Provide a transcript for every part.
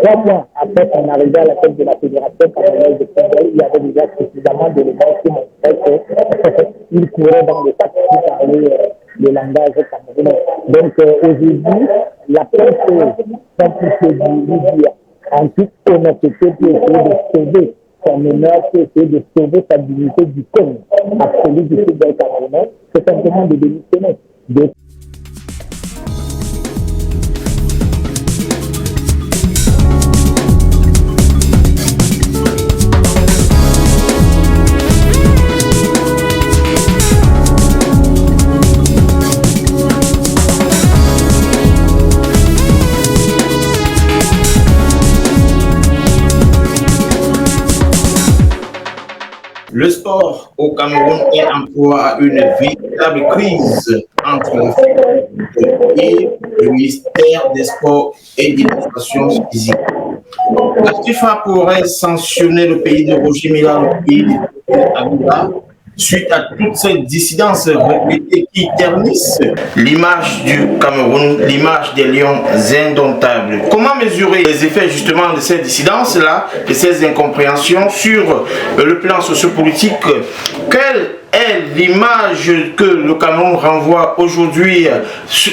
3 mois après son arrivée à la tête de la Fédération camerounaise de football, il y avait déjà suffisamment d'éléments qui montraient qu'il courait dans le sac pour parler le langage camerounais. Donc aujourd'hui, la presse, comme il se dit, en toute honnêteté, pour essayer de sauver son honneur, pour essayer de sauver sa dignité du cône absolu du football camerounais, c'est simplement de démissionner. Le sport au Cameroun est en proie à une véritable crise entre la FEDEF et le ministère des Sports et de l'Éducation physique. La FIFA pourrait sanctionner le pays de Roger Mila, le pays de Abouba, suite à toutes ces dissidences répétées qui ternissent l'image du Cameroun, l'image des lions indomptables. Comment mesurer les effets justement de ces dissidences-là, de ces incompréhensions sur le plan sociopolitique? Quelle est l'image que le Cameroun renvoie aujourd'hui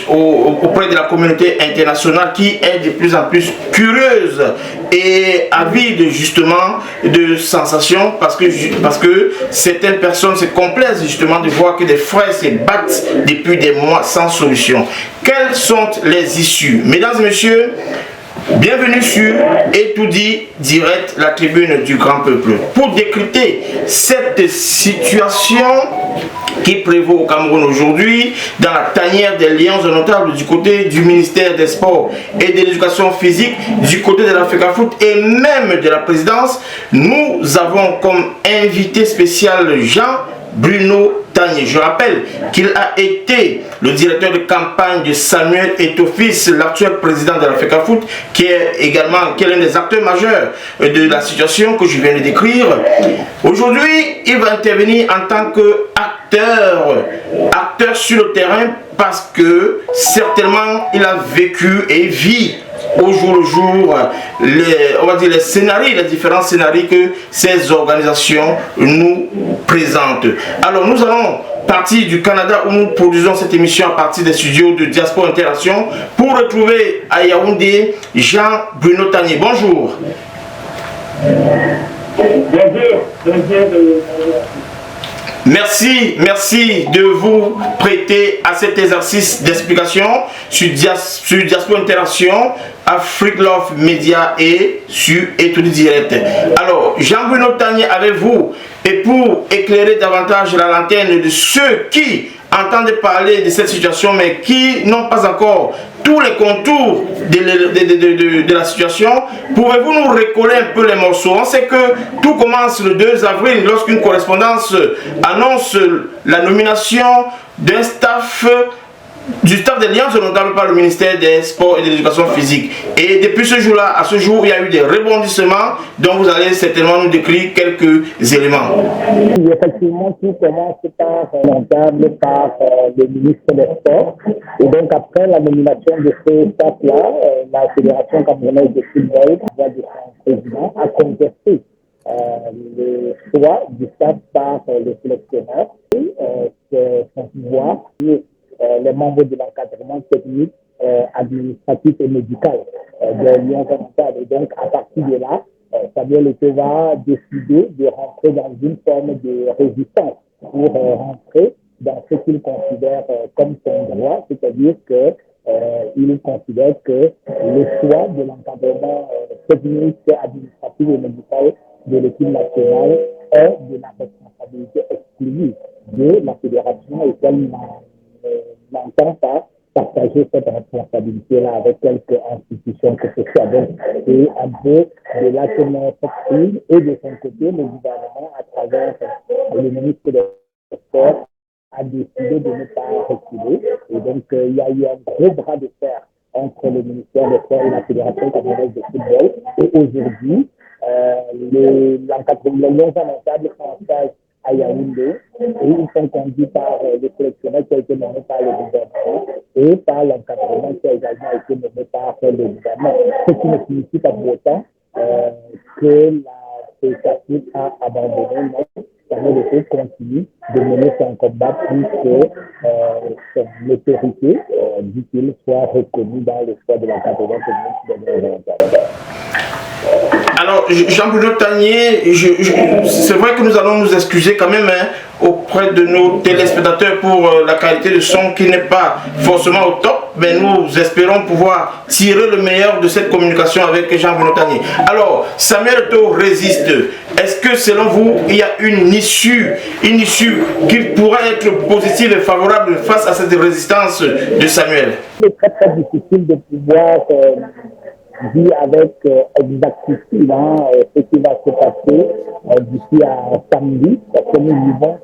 auprès de la communauté internationale qui est de plus en plus curieuse et avide justement de sensations parce que certaines personnes se complaisent justement de voir que des frères se battent depuis des mois sans solution. Quelles sont les issues? Mesdames et messieurs, bienvenue sur Etoudi Direct, la tribune du grand peuple. Pour décrypter cette situation qui prévaut au Cameroun aujourd'hui, dans la tanière des liens notables du côté du ministère des Sports et de l'Éducation physique, du côté de la FECAFOOT et même de la présidence, nous avons comme invité spécial Jean-Bruno Tagné. Je rappelle qu'il a été le directeur de campagne de Samuel Eto'o-Fils, l'actuel président de la FECAFOOT, qui est l'un des acteurs majeurs de la situation que je viens de décrire. Aujourd'hui, il va intervenir en tant qu'acteur sur le terrain parce que certainement il a vécu et vit au jour le jour les scénarios, les différents scénarios que ces organisations nous présentent. Alors nous allons partir du Canada où nous produisons cette émission à partir des studios de Diaspora Interaction pour retrouver à Yaoundé Jean-Bruno Tagné. Bonjour. Merci de vous prêter à cet exercice d'explication sur Diaspora Interaction, Afrique Love Media et sur Etoudi Direct. Alors, Jean-Bruno Tagné avec vous, et pour éclairer davantage la lanterne de ceux qui entendent parler de cette situation mais qui n'ont pas encore tous les contours de la situation, pouvez-vous nous recoller un peu les morceaux? On sait que tout commence le 2 avril lorsqu'une correspondance annonce la nomination d'un du staff des liens notamment par le ministère des Sports et de l'Éducation physique. Et depuis ce jour-là, à ce jour, il y a eu des rebondissements dont vous allez certainement nous décrire quelques éléments. Effectivement, tout commence par le ministre des Sports. Et donc, après la nomination de ce staff-là, la Fédération camerounaise de football, voix de son président, a contesté le choix du staff par le sélectionneur et son pouvoir. Les membres de l'encadrement technique, administratif et médical des Lions indomptables. Et donc, à partir de là, Samuel Eto'o va décider de rentrer dans une forme de résistance pour rentrer dans ce qu'il considère comme son droit, c'est-à-dire qu'il considère que le choix de l'encadrement technique, administratif et médical de l'équipe nationale est de la responsabilité exclusive de la fédération et qu'elle n'entend pas partager cette responsabilité-là avec quelques institutions que ce soit. Donc, c'est un peu de là que notre prise et de son côté, le gouvernement, à travers le ministre des Sports, a décidé de ne pas reculer. Et donc, il y a eu un gros bras de fer entre le ministère des Sports et la Fédération camerounaise de football. Et aujourd'hui, les Lions indomptables font en stage à Yaoundé et ils sont conduits par le sélectionneur qui a été nommé par le gouvernement et par l'encadrement qui a également été nommé par le gouvernement. Ce qui ne signifie pas pour autant que la CECAFIP a abandonné, non. Samuel Eto'o continue de mener son combat pour que son autorité, dit-il, soit reconnue dans le choix de l'encadrement communiste de l'Oriental. Alors, Jean-Bruno Tanier, c'est vrai que nous allons nous excuser quand même auprès de nos téléspectateurs pour la qualité de son qui n'est pas forcément au top, mais nous espérons pouvoir tirer le meilleur de cette communication avec Jean-Bruno Tanier. Alors, Samuel Eto'o résiste. Est-ce que selon vous, il y a une issue qui pourrait être positive et favorable face à cette résistance de Samuel? C'est très très difficile de pouvoir dire avec exactitude ce qui va se passer d'ici à samedi, parce que nous vivons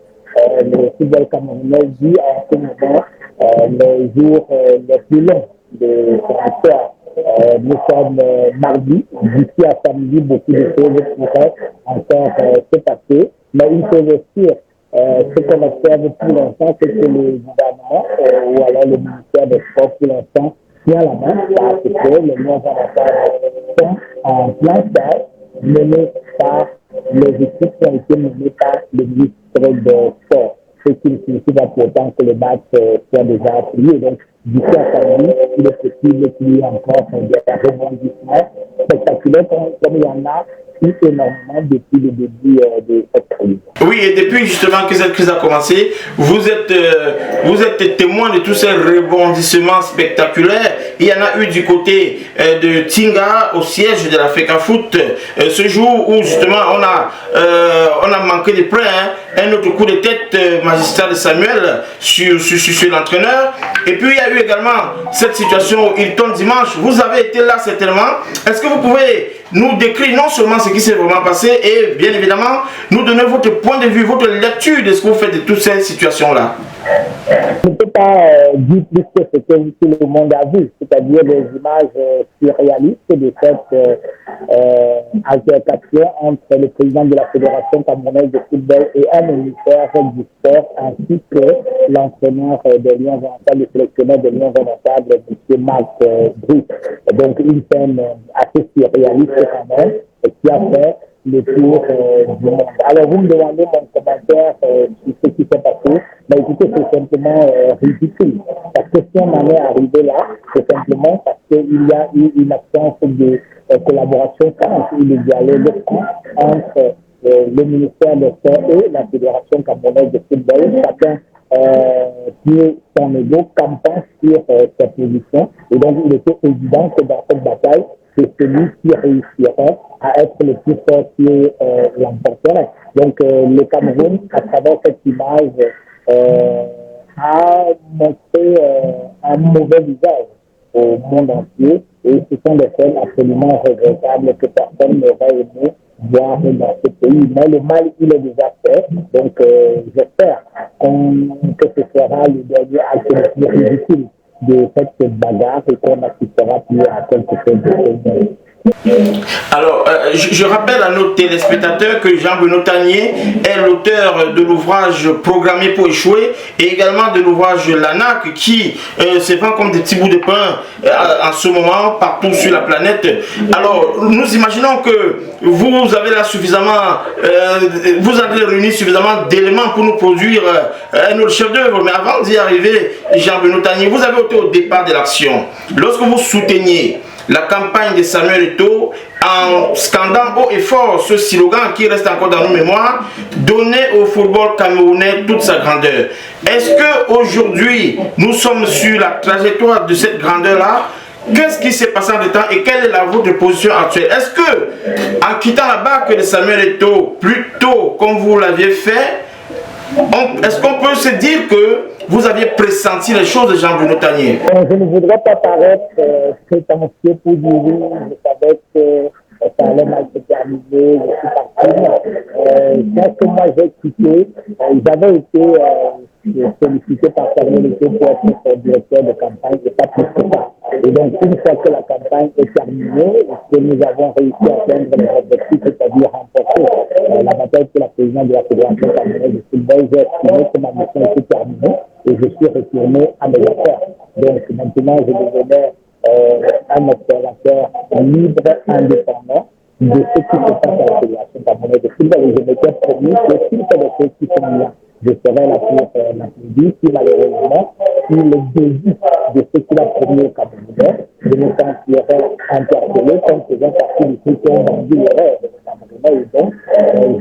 le football camerounais vit en ce moment les jours les plus longs de son histoire. Nous sommes mardi, d'ici à samedi, beaucoup de choses pourraient encore se passer, mais il faut sûr. Ce qu'on observe pour l'instant, c'est que le gouvernement ou alors le ministère des Sports pour l'instant tient la main parce que les non-avantages sont en plein stage menés par les équipes qui ont été menées par le ministre des Sports. Ce qui ne signifie pas pour autant que le match soit déjà plié. Donc, d'ici à samedi, il est possible qu'il y ait encore des rebondissements spectaculaires comme il y en a énormément depuis le début de cette crise. Oui, et depuis justement que cette crise a commencé, vous êtes témoin de tous ces rebondissements spectaculaires. Il y en a eu du côté de Tinga au siège de la FECAFOOT ce jour où justement on a manqué de près un autre coup de tête magistral de Samuel sur l'entraîneur. Et puis il y a eu également cette situation où Hilton dimanche. Vous avez été là certainement. Est-ce que vous pouvez nous décrire non seulement ce qui s'est vraiment passé et bien évidemment nous donner votre point de vue, votre lecture de ce que vous faites de toutes ces situations-là? Je ne peux pas dire plus que ce que tout le monde a vu, c'est-à-dire des images surréalistes de cette altercation entre le président de la Fédération camerounaise de football et un ministère du sport, ainsi que l'entraîneur des Lions Indomptables, le sélectionneur des Lions Indomptables, M. Marc Bruce. Donc une scène assez surréaliste quand même, qui a fait le tour du monde. Alors vous me demandez mon commentaire sur ce qui s'est passé. Ben, écoutez, c'est simplement ridicule. Parce que si on en est arrivé là, c'est simplement parce qu'il y a eu une absence de collaboration franche ou de dialogue franc entre le ministère des Sports et la Fédération camerounaise de football. Chacun qui est son ego campant sur sa position. Et donc, il était évident que dans cette bataille, c'est celui qui réussirait à être le plus fort qui l'emporterait. Donc, le Cameroun, à travers cette image, a montré un mauvais visage au monde entier. Et ce sont des scènes absolument regrettables que personne n'aurait aimé voir dans ce pays. Mais le mal, il est déjà fait. Donc, j'espère que ce sera le dernier acte le plus ridicule de cette bagarre et qu'on assistera plus à quelque chose de ce. Alors, je rappelle à nos téléspectateurs que Jean-Bruno Tanier est l'auteur de l'ouvrage Programmé pour échouer et également de l'ouvrage L'ANAC qui se vend comme des petits bouts de pain en ce moment partout sur la planète. Alors, nous imaginons que vous avez là suffisamment, vous avez réuni suffisamment d'éléments pour nous produire un autre chef d'œuvre. Mais avant d'y arriver, Jean-Bruno Tanier, vous avez été au départ de l'action. Lorsque vous souteniez la campagne de Samuel Eto'o en scandant haut et fort ce slogan qui reste encore dans nos mémoires, donner au football camerounais toute sa grandeur. Est-ce qu'aujourd'hui, nous sommes sur la trajectoire de cette grandeur-là? Qu'est-ce qui s'est passé en ce temps et quelle est votre position actuelle? Est-ce que, en quittant la barque de Samuel Eto'o, plus tôt comme vous l'aviez fait, est-ce qu'on peut se dire que vous aviez pressenti les choses de Jean-Bruno Tanier? Je ne voudrais pas paraître prétentieux pour dire oui, je savais que ça allait mal se terminer, je suis parti. Quand que moi j'ai quitté, j'avais été sollicité par Samuel Eto'o pour être son directeur de campagne, et pas plus que ça. Et donc, une fois que la campagne est terminée, que nous avons réussi à atteindre les objectifs, c'est-à-dire remporter la bataille pour la président de la Fédération camerounaise de football, j'ai estimé que ma mission était terminée et je suis retourné à mes affaires. Donc maintenant, je devenais un observateur libre, indépendant de ce qui se passe à la Fédération camerounaise de football. Et je m'étais promis que s'il y a des choses qui sont bien, je serai là pour l'applaudir. Si malheureusement, si le début de ce qu'il a promis au Camerounais, je me sentirais interpellé comme faisant partie du truc qui ont vendu les rêves au Camerounais. Et donc,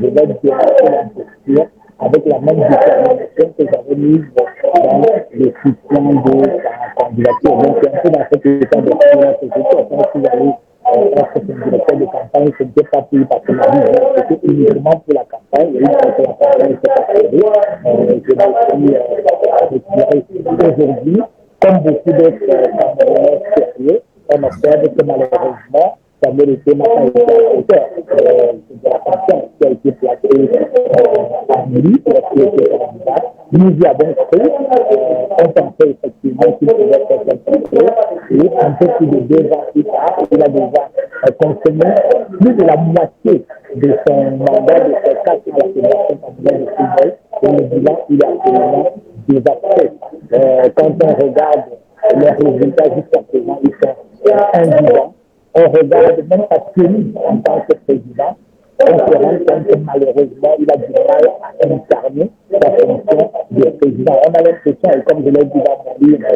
je vais démarrer la posture avec la même détermination que j'avais mise dans les soutiens de sa candidature. Donc, c'est un peu dans cet état d'esprit là que j'étais. Quand je suis allé être directeur de campagne, ce n'était pas pour parce que ma vie, c'était uniquement pour la campagne. Et une fois que la campagne s'est passée, je me suis retiré. Aujourd'hui, comme beaucoup d'autres Camerounais sérieux, on observe que malheureusement, Samuel Eto'o n'a pas été à la hauteur de la confiance qui a été placée en lui lorsqu'il était candidat. Nous y avons cru, on pensait effectivement qu'il pouvait faire quelque chose, et un peu plus de 2 ans plus tard, il a déjà consommé plus de la moitié de son mandat de ses 4 à la Fédération camerounaise de football, et le bilan, il est absolument désastreux. Quand on regarde les résultats jusqu'à présent, ils sont indigents. On regarde même sa tenue en tant que président, on se rend compte que malheureusement, il a du mal à incarner sa fonction de président. On a l'impression, et comme je l'ai dit dans mon livre,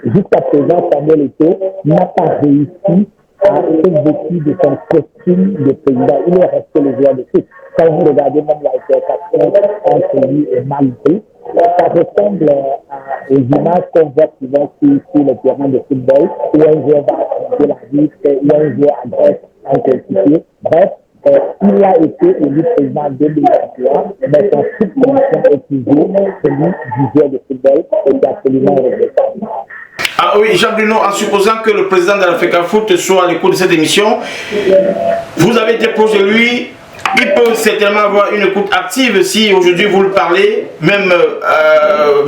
jusqu'à présent, Samuel Eto'o n'a pas réussi à s'exécuter de son costume de président. Il est resté le joueur de foot. Quand vous regardez même l'altercation entre lui et Malgré, ça ressemble aux images qu'on voit souvent sur le terrain de football, où un joueur va affronter la vie, où un joueur adresse un coéquipier. Bref, il a été élu président en 2023, mais son subconscient est toujours celui du joueur de football, et c'est absolument regrettable. Ah oui, Jacques Bruno, en supposant que le président de l'Africa Foot soit à l'écoute de cette émission, vous avez été proche de lui. Il peut certainement avoir une écoute active si aujourd'hui vous le parlez, même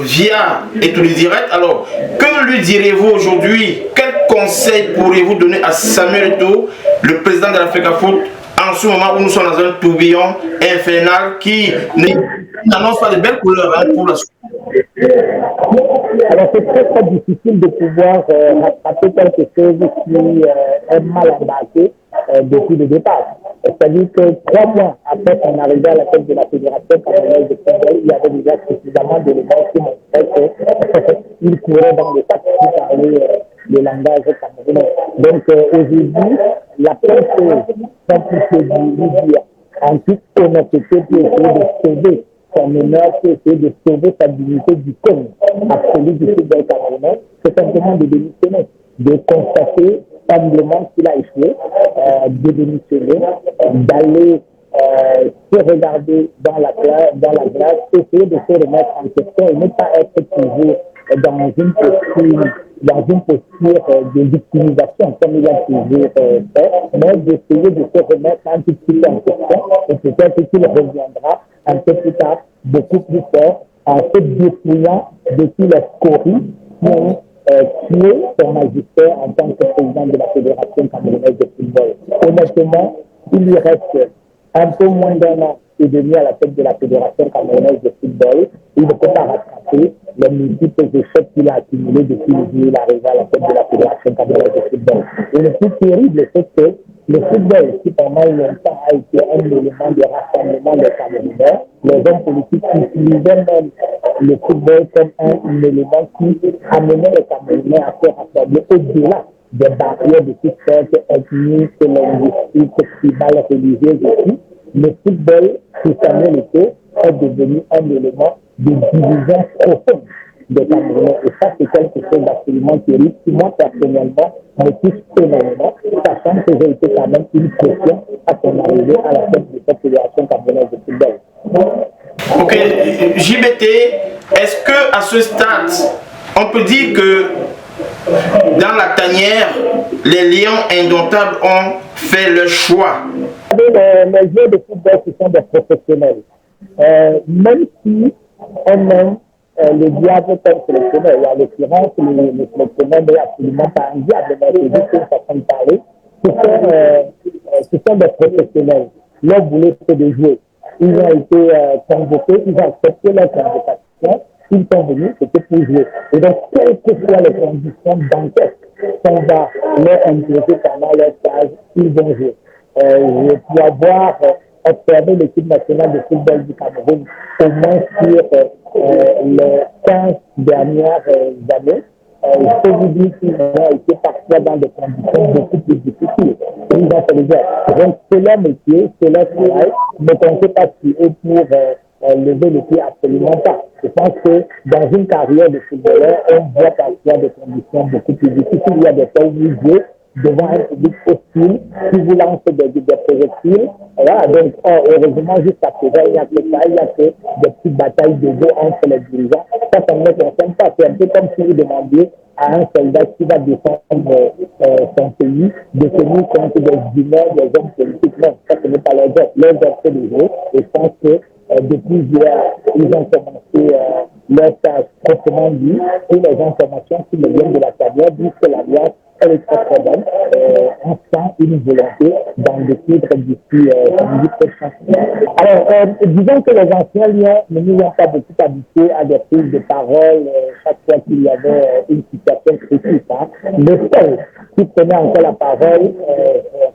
via Eto'o Direct. Alors, que lui direz-vous aujourd'hui? Quel conseil pourriez-vous donner à Samuel Eto'o, le président de l'Africa Foot, en ce moment où nous sommes dans un tourbillon infernal qui n'annonce pas de belles couleurs pour la suite? Alors, c'est très très difficile de pouvoir rattraper quelque chose qui est mal embarqué depuis le départ. C'est-à-dire que 3 mois après son arrivée à la tête de la Fédération camerounaise de football, il y avait déjà suffisamment d'éléments qui montraient qu'il courait dans le sac pour parler le langage camerounais. Donc aujourd'hui, la première chose qu'on peut lui dire en toute honnêteté pour essayer de sauver son honneur, pour essayer de sauver sa dignité du cône absolu du football camerounais, c'est simplement de démissionner, de constater humblement qu'il a échoué, de démissionner, d'aller se regarder dans la glace, essayer de se remettre en question et ne pas être toujours dans une posture de victimisation comme il a toujours fait, mais d'essayer de se remettre un petit peu en question et peut-être qu'il reviendra un peu plus tard, beaucoup plus fort, en se dépouillant de tous les scories qui ont tué son magistère en tant que président de la Fédération camerounaise de football. Honnêtement, il lui reste un peu moins d'1 an et demi à la tête de la Fédération camerounaise de football. Il ne peut pas rattraper les multiples échecs qu'il a accumulés depuis le jour où il est arrivé à la tête de la Fédération camerounaise de football. Et le plus terrible, c'est que le football, qui pendant longtemps a été un élément de rassemblement des Camerounais, les hommes politiques utilisaient même le football comme un élément qui amenait les Camerounais à se rassembler au-delà des barrières de toutes sortes ethniques, linguistiques, tribales, religieuses aussi. Le football, pour Samuel Eto'o, est devenu un élément de division profonde des Camerounais. Et ça, c'est quelque chose d'absolument terrible qui, moi, personnellement, me touche énormément, sachant que j'ai été quand même une pression à son arrivée à la tête de cette fédération camerounaise de football. Ok, JBT, est-ce que à ce stade, on peut dire que dans la tanière, les lions indomptables ont fait leur choix? Les joueurs de football, ce sont des professionnels. Même si on aime le diable comme sélectionneur, et en l'occurrence, le sélectionneur n'est absolument pas un diable, mais c'est juste une façon de parler. Ce sont des professionnels. Leur boulot, c'est de jouer. ils ont été convoqués, ils ont accepté leur convocation, ils sont venus, c'était pour jouer. Et donc, quelles que soient les conditions d'enquête qu'on va leur imposer pendant leur stage, ils vont jouer. Je peux avoir observé l'équipe nationale de football du Cameroun au moins sur les 15 dernières années. Je peux vous dire qu'ils ont été parfois dans des conditions beaucoup plus difficiles. Ils ont fait les gars. Donc, c'est leur métier, c'est leur travail. Ne comptez pas sur eux pour lever le pied, absolument pas. Je pense que dans une carrière de footballeur, on voit parfois des conditions beaucoup plus difficiles. Il y a des fois où vous jouez devant un public hostile, qui vous lance des projectiles. Voilà, donc, heureusement, jusqu'à présent, il n'y a que ça, il n'y a que des petites batailles de dos entre les dirigeants. Ça ne me concerne pas. C'est un peu comme si vous demandiez à un soldat qui va défendre son pays de tenir compte des humeurs des hommes politiques. Non, ça, ce n'est pas leur job. Leur job, c'est de jouer. Et je pense que depuis hier, ils ont commencé leur stage proprement dit, et les informations qui me viennent de la carrière disent que l'alliance elle est très très bonne. On sent une volonté d'en découdre d'ici samedi prochain. Alors, disons que les anciens lions ne nous ont pas beaucoup habitués à des prises de parole chaque fois qu'il y avait une situation critique. Hein. Le seul qui prenait encore la parole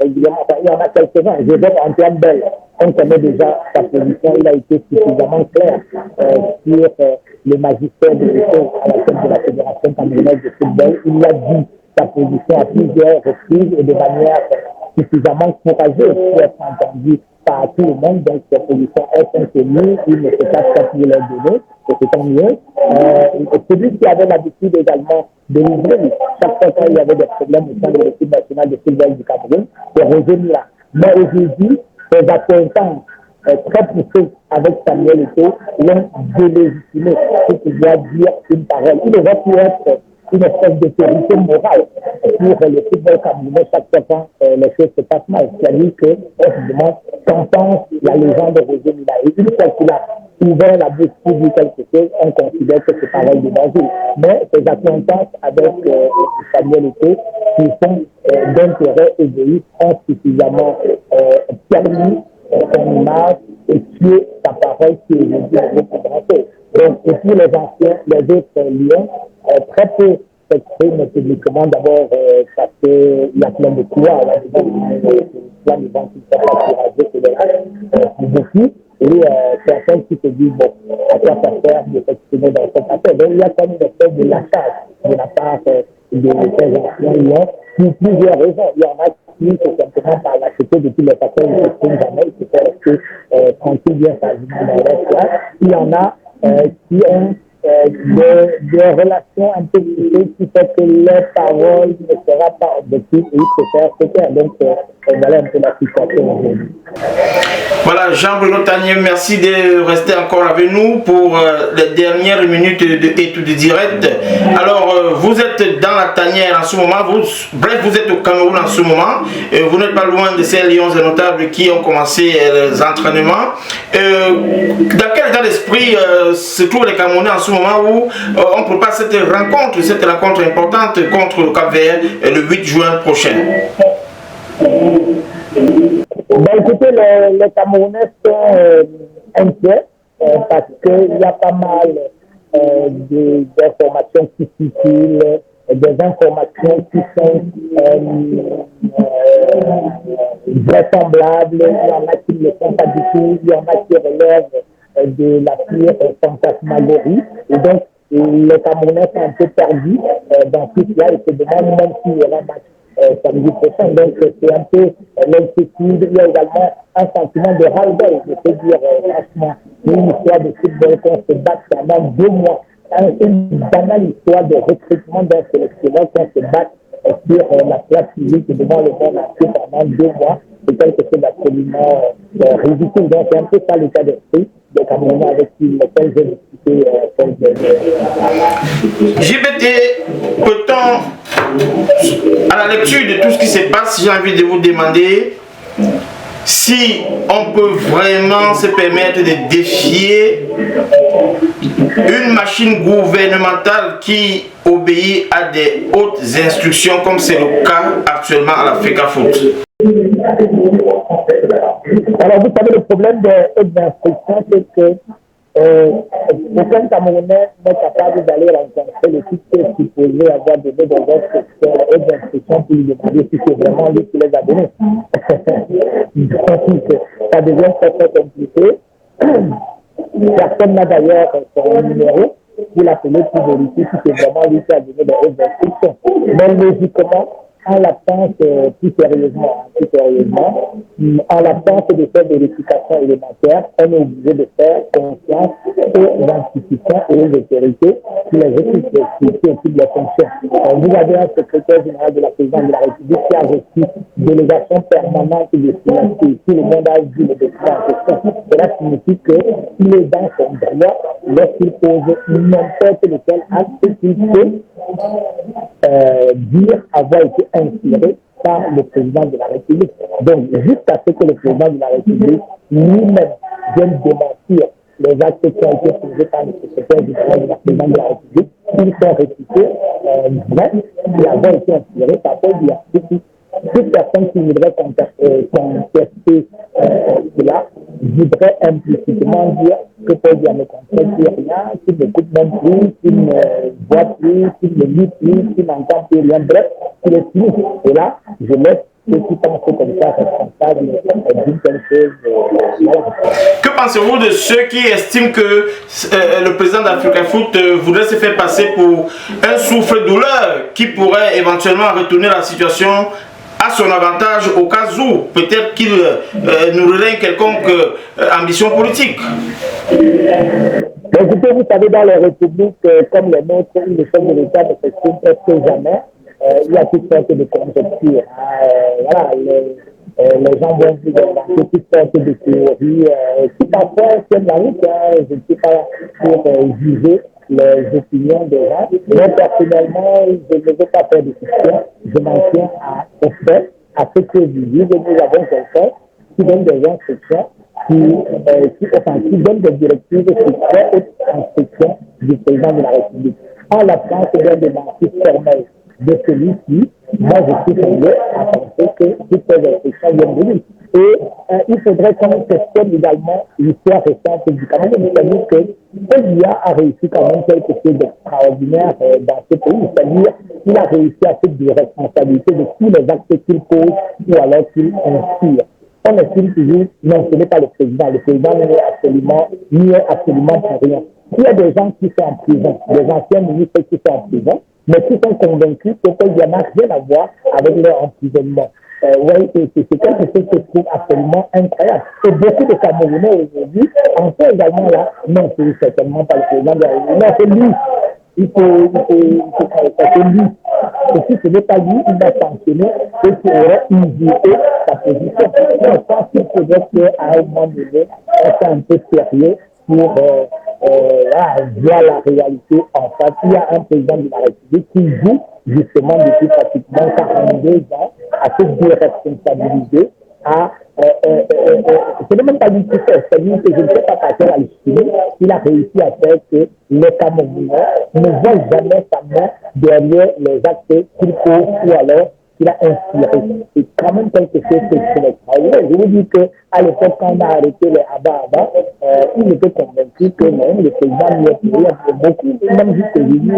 régulièrement, il y en a quelques-uns. Joseph Antoine Bell, on connaît déjà sa position, il a été suffisamment clair sur le magistère de l'État à la tête de la Fédération camerounaise de football. Il a dit sa position à plusieurs reprises et de manière suffisamment courageuse pour être entendue par tout le monde. Donc, sa position est inconnue, il ne se cache pas pour leur donner, et c'est tant mieux. Celui qui avait l'habitude également de livrer, chaque fois qu'il y avait des problèmes au sein de l'équipe nationale de football du Cameroun, c'est Roger Mila. Mais aujourd'hui, ses accointances très poussées avec Samuel Eto'o l'ont délégitimé pour pouvoir dire une parole. Il aurait pu être une espèce d'autorité morale pour le football camerounais chaque fois les choses se passent mal. C'est-à-dire que, effectivement, quand on pense la légende de Roger Mila, et une fois qu'il a ouvert la bouche pour dire quelque chose, on considère que c'est pareil de danger. Mais ces acquaintances avec Samuel Eto'o, qui sont d'intérêt égoïste, ont suffisamment permis son image et tuer sa parole qui est aujourd'hui représentée. Donc, et pour les anciens, les autres lions, très peu s'expriment publiquement, d'abord parce qu'il y a plein de couloirs là-dedans, plein de gens qui ne sont pas courageux que les autres, pour beaucoup, et certains qui se disent, bon, à quoi ça sert de s'exprimer dans cette affaire. Donc, il y a comme une espèce de lâchage de la part de ces anciens lions, pour plusieurs raisons. Il y en a qui, tout simplement par lâcheté, depuis les façons ils ne s'expriment jamais, ils se font rester tranquilles bien sagement dans leur place. Il y en a qui ont des relations un peu poussées qui fait que leur parole ne sera pas objective et ils préfèrent se taire. Donc, voilà un peu la situation aujourd'hui. Voilà, Jean-Bruno Tanier, merci de rester encore avec nous pour les dernières minutes d'étude direct. Alors, vous êtes dans la tanière en ce moment, vous êtes au Cameroun en ce moment, vous n'êtes pas loin de ces lions et notables qui ont commencé les entraînements. Dans quel état d'esprit se trouvent les Camerounais en ce moment où on prépare cette rencontre importante contre le Cap-Vert le 8 juin prochain? Ben, écoutez, les Camerounais sont inquiets parce qu'il y a pas mal d'informations qui circulent, des informations qui sont vraisemblables, il y en a qui ne le sont pas du tout, il y en a qui relèvent de la pire fantasmagorie. Et donc, les Camerounais sont un peu perdus dans tout cela et se demandent même s'il y aura un match samedi prochain. Donc, c'est un peu l'inquiétude. Il y a également un sentiment de ras-le-bol. Je peux dire, franchement, une histoire de football qu'on se bat pendant 2 mois. Une banale histoire de recrutement d'un sélectionneur qu'on se bat sur la place publique devant le monde entier pendant 2 mois. C'est quelque chose d'absolument ridicule. Donc, c'est un peu ça l'état d'esprit des Camerounais avec lesquels j'ai discuté. JBT, peut-on, à la lecture de tout ce qui se passe, j'ai envie de vous demander si on peut vraiment se permettre de défier une machine gouvernementale qui obéit à des hautes instructions comme c'est le cas actuellement à la FECAFOOT. Alors, vous savez, le problème des instructions, c'est que aucun Camerounais n'est capable d'aller rencontrer l'équipe qui est supposée avoir donné des instructions pour lui demander si c'est vraiment lui qui les a données. Donc, ça devient très, très compliqué. Personne n'a d'ailleurs son numéro pour l'appeler pour vérifier si c'est vraiment lui qui a donné des instructions. Mais logiquement, en l'absence, plus sérieusement, en l'absence de cette vérification élémentaire, on est obligé de faire confiance aux institutions et aux autorités qui les occupent les fonctions. Vous avez un secrétaire général de la présidence de la République qui a reçu délégation permanente de financer. Tout le monde a vu le document en question. Cela signifie qu'il est dans son droit lorsqu'il pose n'importe lequel acte qu'il peut dire avoir été inspiré par le président de la République. Donc, jusqu'à ce que le président de la République lui-même vienne démentir les actes qui ont été posés par le secrétaire général de la présidence de la République, ils sont réputés vrais et avoir été inspirés par Paul Biya. Toute personne qui voudrait contester cela voudrait implicitement dire que Paul Biya ne conteste rien, qu'il n'écoute même plus, qu'il ne voit plus, qu'il ne lit plus, qu'il n'entend plus rien. Bref, qu'il est fini. Et là, je laisse ceux qui pensent comme ça responsables d'une telle chose. Que pensez-vous de ceux qui estiment que le président d'Africa Foot voudrait se faire passer pour un souffle-douleur qui pourrait éventuellement retourner la situation à son avantage au cas où peut-être qu'il nourrirait une quelconque ambition politique? Écoutez, vous savez, dans les républiques comme les nôtres, où le chef de l'État ne s'exprime presque jamais, il y a toutes sortes de conjectures. Voilà, les gens vont vous inventer toutes sortes de théories qui parfois tiennent la route. Je ne suis pas pour juger les opinions des gens. Moi, personnellement, je ne veux pas faire de fiction. Je m'en tiens au fait, à ce que je dis. Nous avons quelqu'un qui donne des instructions, qui donne des directives sur très haute instruction du président de la République. En l'absence d'un démenti formel de celui-ci, moi je suis fondé à penser que toutes ces instructions viennent de lui. Et il faudrait qu'on questionne également l'histoire récente du Cameroun. C'est-à-dire que Biya a réussi quand même quelque chose d'extraordinaire dans ce pays. C'est-à-dire qu'il a réussi à se responsabilité de tous les actes qu'il pose ou alors qu'il inspire. On estime toujours, non, ce n'est pas le président. Le président n'y est absolument pour rien. Il y a des gens qui sont en prison, des anciens ministres qui sont en prison, mais qui sont convaincus que Paul Biya n'a rien à voir avec leur emprisonnement. Oui, c'est quelque chose que je trouve absolument incroyable. Et beaucoup de Camerounais aujourd'hui en sont également là. Non, c'est certainement pas le président de la République. Non, c'est lui. Il faut c'est lui. Et si ce n'est pas lui, il va sanctionner ceux qui auraient usurpé sa position. Je pense qu'il faudrait qu'à un moment donné, on soit un peu sérieux pour voir la réalité en face. Il y a un président de la République qui joue justement depuis pratiquement 42 ans à se déresponsabiliser, ce n'est même pas lui qui fait, c'est lui que je ne sais pas par quelle alchimie il a réussi à faire que les Camerounais ne voient jamais sa main derrière les actes qu'il pose ou alors qu'il a inspiré. C'est quand même quelque chose que je trouve extraordinaire. Je vous dis qu'à l'époque, quand on a arrêté les Abba, il était convaincu que même le président n'y est plus. Il y a beaucoup, même jusqu'aujourd'hui,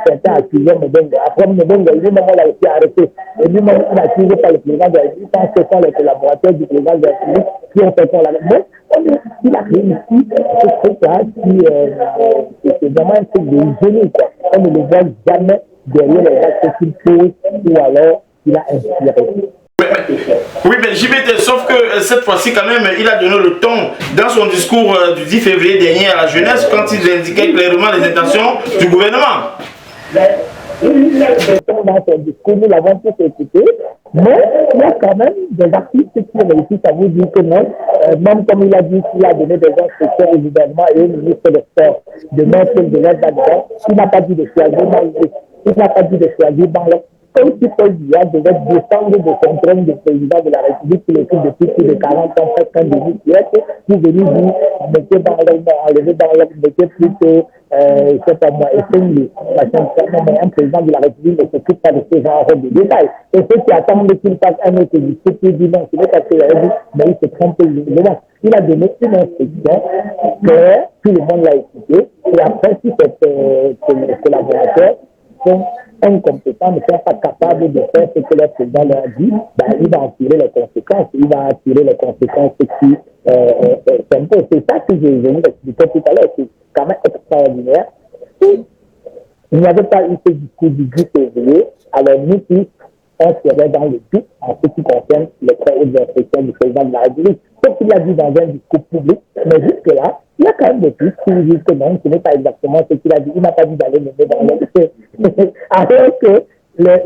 certains accusaient Mbongo. Après Mbongo, lui-même, on l'a aussi arrêté. Et lui-même, il a accusé par le président de la République, parce que ce sont les collaborateurs du président de la République qui ont fait qu'on l'a. Mais il a réussi ce truc-là c'est vraiment un truc de génie, quoi. On ne le voit jamais derrière les actes qu'il pose ou alors qu'il a inspiré. Oui, mais JBT, sauf que cette fois-ci, quand même, il a donné le ton dans son discours du 10 février dernier à la jeunesse quand il indiquait clairement les intentions du gouvernement. Dans son discours, nous l'avons tous écouté, mais il y a quand même des artistes qui réussissent à vous dire que non, même comme il a dit qu'il a donné des instructions au gouvernement et au ministre des Sports de mettre de l'aide là-dedans, il n'a pas dit de choisir Malgré. Il n'a pas dit de choisir Banlé. comme si Paul Biya devait descendre de son trône de président de la République qui l'occupe depuis plus de 40 ans, presque un demi-siècle, pour venir dire, mettez dans l'homme, enlevez dans l'homme, mettez plutôt, je sais pas moi, épinglez. Parce qu'un président de la République ne s'occupe pas de ce genre de détails. Et ceux qui attendent qu'il fasse un autre discours, qui dit non, c'est parce qu'il a dit, mais il se trompe évidemment. Il a donné une instruction claire, tout le monde l'a écouté, et après, si ses collaborateurs sont incompétents, ne sont pas capables de faire ce que le président leur a dit, ben, il va en tirer les conséquences. Il va tirer les conséquences qui s'imposent. C'est ça que j'ai venu expliquer tout à l'heure. C'est quand même extraordinaire. Si il n'y avait pas eu ce discours du 10 février, alors nous tous, on serait dans le doute en ce qui concerne les très hautes instructions du président de la République. Ce qu'il a dit dans un discours public, mais jusque-là, il y a quand même des trucs qui disent que non, ce n'est pas exactement ce qu'il a dit. Il n'a pas dit d'aller mener dans l'autre. Alors que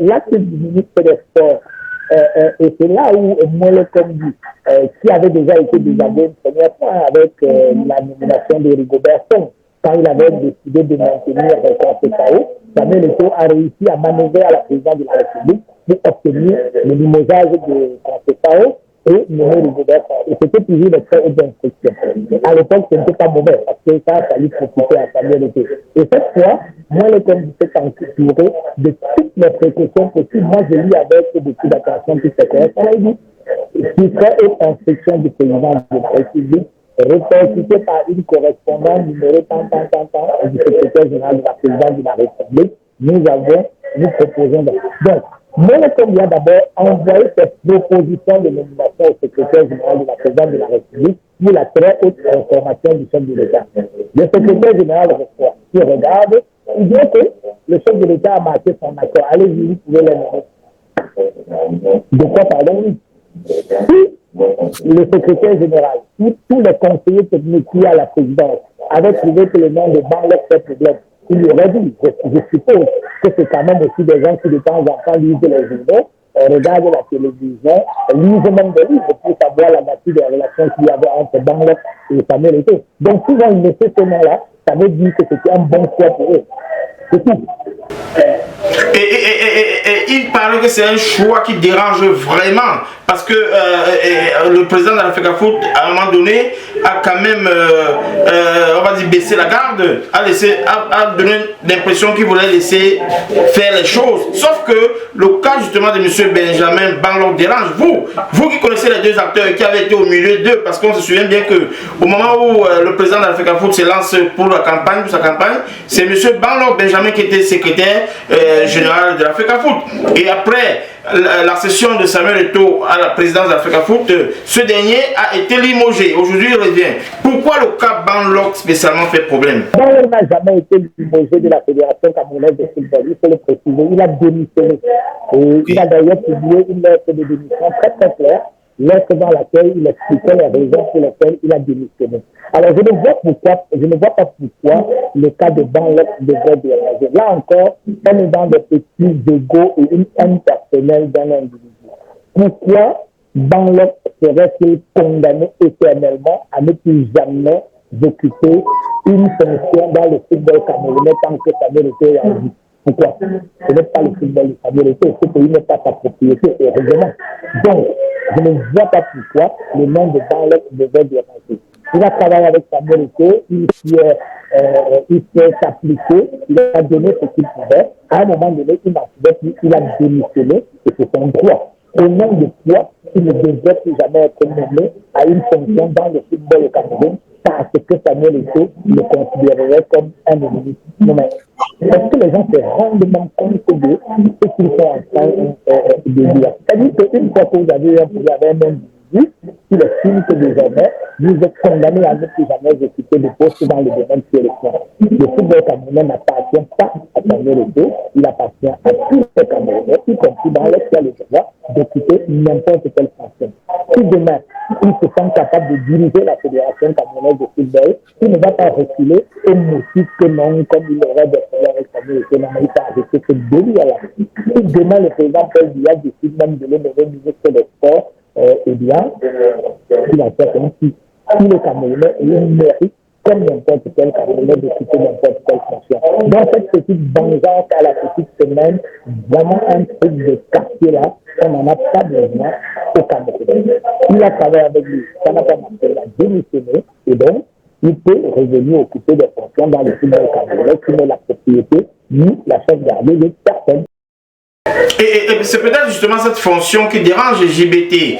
l'acte du ministre des Sports, et c'est là où moi, comme dit, qui avait déjà été désavoué une première fois avec la nomination de Rigobert Song, quand il avait décidé de maintenir Conceição, Samuel Eto'o a réussi à manœuvrer à la présidence de la République pour obtenir le limogeage de Conceição et nommer Rigobert Song. Et c'était toujours de très hautes instructions. À l'époque, ce n'était pas mauvais parce que ça lui profitait à Samuel Eto'o. Et cette fois, moi, le comité s'est entouré de toutes les précautions possibles. Moi, je lis avec beaucoup d'attention toutes ces choses. On a dit, c'est très haute instruction du président de la République, répercuté par une correspondante numéro tant du secrétaire général de la présidence de la République. Nous proposons. Donc, moi, le comité a d'abord envoyé cette proposition de nomination au secrétaire général de la présidence de la République pour la très haute information du chef de l'État. Le secrétaire général reçoit, il regarde, il dit que le chef de l'État a marqué son accord. Allez-y, vous pouvez le nommer. De quoi parlons-nous? Si le secrétaire général, si tous les conseillers techniques qui à la présidence avaient trouvé que le nom de Banlok fait problème, il lui aurait dit, je suppose que c'est quand même aussi des gens qui de temps en temps lisent les journaux, regardent la télévision, lisent même des livres pour savoir la nature des relations qu'il y avait entre Banlok et Samuel Eto'o. Donc souvent ils mettaient ce nom-là, ça veut dire que c'était un bon choix pour eux. C'est tout. Et il paraît que c'est un choix qui dérange vraiment parce que le président de la FECAFOOT, à un moment donné, a quand même, on va dire, baissé la garde, a donné l'impression qu'il voulait laisser faire les choses. Sauf que le cas justement de M. Benjamin Banlok dérange. Vous qui connaissez les deux acteurs et qui avez été au milieu d'eux, parce qu'on se souvient bien qu'au moment où le président de la FECAFOOT se lance pour sa campagne, c'est M. Banlok Benjamin qui était secrétaire général de la FECAFOOT. Et après la session de Samuel Eto'o à la présidence de la FECAFOOT, ce dernier a été limogé. Aujourd'hui, il revient. Pourquoi le cas Banlok spécialement fait problème? Banlok n'a jamais été limogé de la Fédération camerounaise de football. Il faut le préciser. Il a démissionné. Et il a d'ailleurs publié une lettre de démission très très claire, lettre dans laquelle il expliquait les raisons pour lesquelles il a démissionné. Alors, je ne vois pas pourquoi le cas de Banlok devrait déranger. Là encore, on est dans des petits égos et une haine personnelle d'un individu. Pourquoi Banlok serait-il condamné éternellement à ne plus jamais occuper une fonction dans le football camerounais tant que Samuel Eto'o est en vie? Pourquoi? Ce n'est pas le football du Samuel Eto'o, ce pays n'est pas sa propriété, heureusement. Donc, je ne vois pas pourquoi le nom de Banlok devait déranger. Il a travaillé avec Samuel Eto'o, il s'est appliqué, il a donné ce qu'il pouvait. À un moment donné, il n'en pouvait plus, il a démissionné, et c'est son droit. Au nom de quoi il ne devrait plus jamais être nommé à une fonction dans le football au Cameroun parce que Samuel Eto'o le considérerait comme un ennemi. Non, mais est-ce que les gens se rendent même compte de ce qu'ils sont en train de dire? C'est-à-dire qu'une fois que vous avez un individu, il estime que désormais, vous êtes condamné à ne plus jamais occuper de poste dans le domaine de l'élection. Le football camerounais n'appartient pas à Samuel Eto'o, il appartient à tous les Camerounais, y compris dans les qui a le droit d'occuper n'importe quelle fonction. Si demain, ils se sentent capables de diriger la Fédération camerounaise de football, il ne va pas reculer au motif que non, comme il aurait des problèmes avec Samuel Eto'o, non, mais il faut arrêter ce délire-là. Si demain, le président Paul Biya décide même de le nommer ministre des Sports, eh bien, il en fait ainsi. Si le Camerounais, il mérite comme n'importe quel Camerounais d'occuper n'importe quelle fonction. Donc cette petite vengeance à la petite semaine, vraiment un truc de quartier là, on n'en a pas besoin au Cameroun. Il a travaillé avec lui, ça n'a pas marché, il a démissionné, et donc il peut revenir occuper des fonctions dans le football camerounais qui n'est la propriété ni la sauvegarder de personne. Et c'est peut-être justement cette fonction qui dérange les JBT.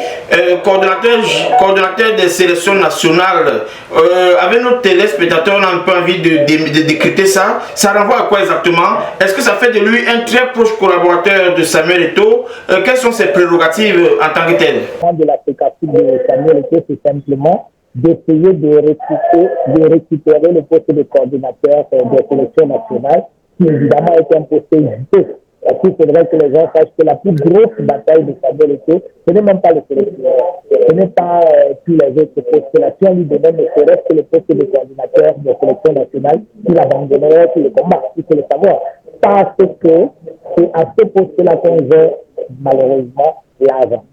Coordonnateur des sélections nationales, avec nos téléspectateurs, on a un peu envie de décrypter ça. Ça renvoie à quoi exactement? Est-ce que ça fait de lui un très proche collaborateur de Samuel Eto'o? Quelles sont ses prérogatives en tant que tel? De la prérogative de Samuel Eto'o, c'est simplement d'essayer de récupérer le poste de coordonnateur des sélections nationales, qui évidemment est un poste juste. Parce qu'il faudrait que les gens sachent que la plus grosse bataille de Samuel Eto'o, ce n'est même pas le sélectionneur, ce n'est pas tous les autres postes. Si on lui donnait ne serait-ce que le poste de coordinateur de sélection nationale, il abandonnerait tout le combat, il faut le savoir. Parce que c'est à ce poste-là qu'on gère malheureusement l'argent.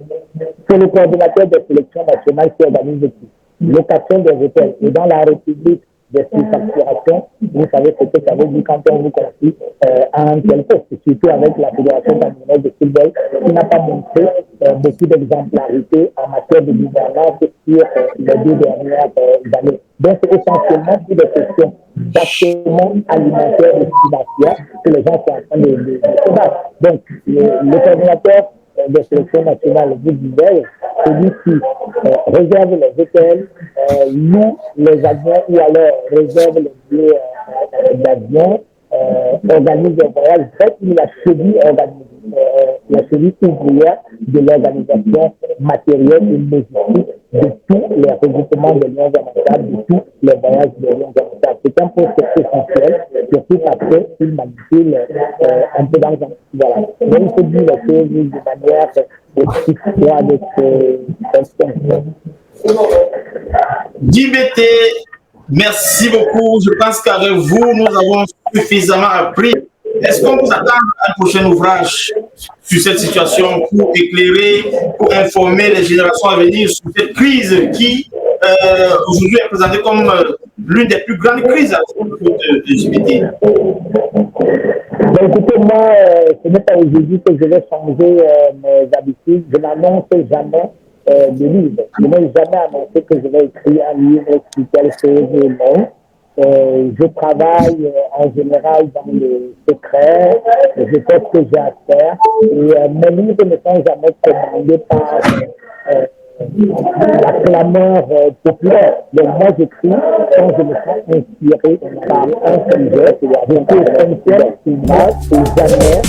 C'est le coordinateur des sélections nationales qui organise tout. Location des hôtels. Et dans la République des surfacturations, vous savez ce que ça veut dire quand on vous confie un tel poste, surtout avec la Fédération camerounaise de football qui n'a pas montré beaucoup d'exemplarité en matière de gouvernance sur les 2 dernières années. Donc c'est essentiellement pour des questions d'achèvement alimentaire et financier que les gens sont en train de se battre. Donc le coordinateur des sélections nationales, vous disait, celui-ci réserve les hôtels, loue les avions ou alors réserve les billets d'avion, organise des voyages. Bref, il a cheville la cheville ouvrière de l'organisation matérielle et logistique de tous les regroupements de liens amicales, de tous les voyages de liens amicales. C'est un poste essentiel, surtout parce qu'il manipule un peu d'argent. Voilà. Mais il faut dire les choses de manière aussi froide que instinctive. JBT, merci beaucoup. Je pense qu'avec vous, nous avons suffisamment appris. Est-ce qu'on vous attend à un prochain ouvrage sur cette situation pour éclairer, pour informer les générations à venir sur cette crise qui, aujourd'hui, est présentée comme l'une des plus grandes crises de JBT? Écoutez, moi, ce n'est pas aujourd'hui que je vais changer mes habitudes. Je n'annonce jamais de livre. Je n'ai jamais annoncé que je vais écrire un livre sur quelque chose de long. Je travaille en général dans le secret, je fais ce que j'ai à faire, et mes livres ne sont jamais commandés par la clameur populaire. Donc moi j'écris quand je me sens inspiré par un sujet, c'est-à-dire que essentiel, c'est jamais